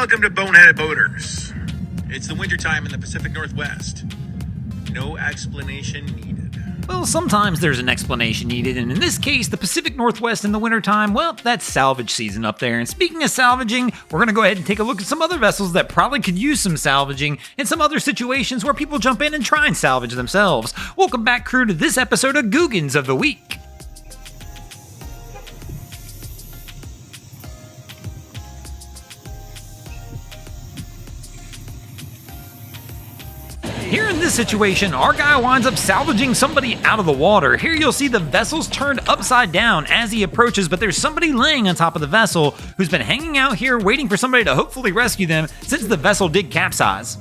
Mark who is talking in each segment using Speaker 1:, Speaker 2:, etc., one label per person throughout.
Speaker 1: Welcome to Boneheaded Boaters. It's the wintertime in the Pacific Northwest. No explanation needed.
Speaker 2: Well, sometimes there's an explanation needed, and in this case, the Pacific Northwest in the wintertime, well, that's salvage season up there. And speaking of salvaging, we're going to go ahead and take a look at some other vessels that probably could use some salvaging, and some other situations where people jump in and try and salvage themselves. Welcome back, crew, to this episode of Googans of the Week. Here in this situation, our guy winds up salvaging somebody out of the water. Here you'll see the vessel's turned upside down as he approaches, but there's somebody laying on top of the vessel who's been hanging out here waiting for somebody to hopefully rescue them since the vessel did capsize.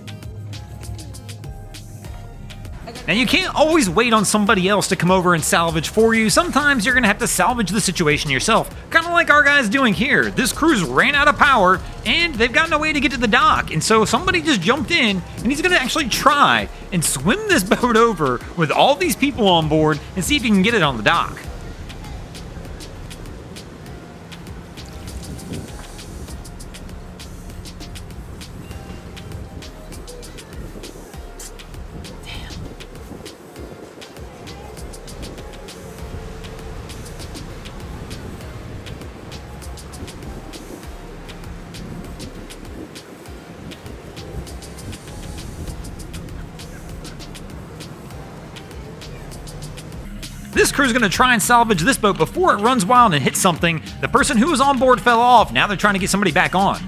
Speaker 2: Now you can't always wait on somebody else to come over and salvage for you. Sometimes you're going to have to salvage the situation yourself. Kind of like our guy's doing here. This cruise ran out of power and they've got no way to get to the dock. And so somebody just jumped in and he's going to actually try and swim this boat over with all these people on board and see if he can get it on the dock. This crew's gonna try and salvage this boat before it runs wild and hits something. The person who was on board fell off. Now they're trying to get somebody back on.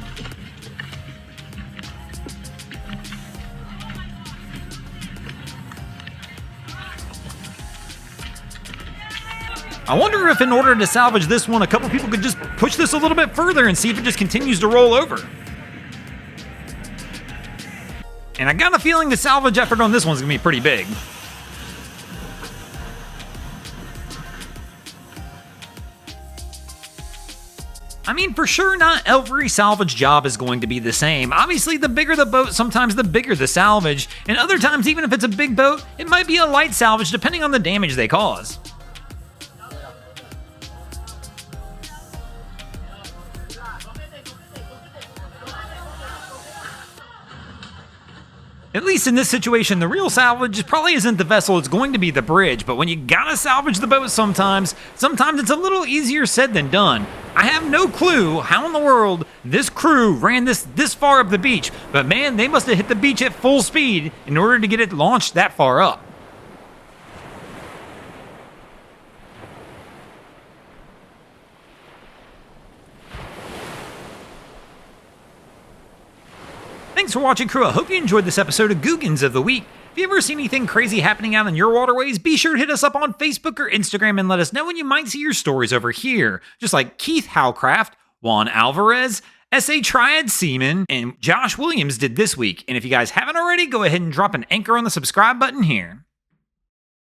Speaker 2: I wonder if in order to salvage this one, a couple people could just push this a little bit further and see if it just continues to roll over. And I got a feeling the salvage effort on this one's gonna be pretty big. I mean, for sure, not every salvage job is going to be the same. Obviously, the bigger the boat, sometimes the bigger the salvage. And other times, even if it's a big boat, it might be a light salvage depending on the damage they cause. At least in this situation, the real salvage probably isn't the vessel, it's going to be the bridge. But when you gotta salvage the boat sometimes it's a little easier said than done. I have no clue how in the world this crew ran this far up the beach, but man, they must have hit the beach at full speed in order to get it launched that far up. Thanks for watching, crew. I hope you enjoyed this episode of Googans of the Week. If you ever see anything crazy happening out in your waterways, be sure to hit us up on Facebook or Instagram and let us know when you might see your stories over here. Just like Keith Howcraft, Juan Alvarez, S.A. Triad Seaman, and Josh Williams did this week. And if you guys haven't already, go ahead and drop an anchor on the subscribe button here.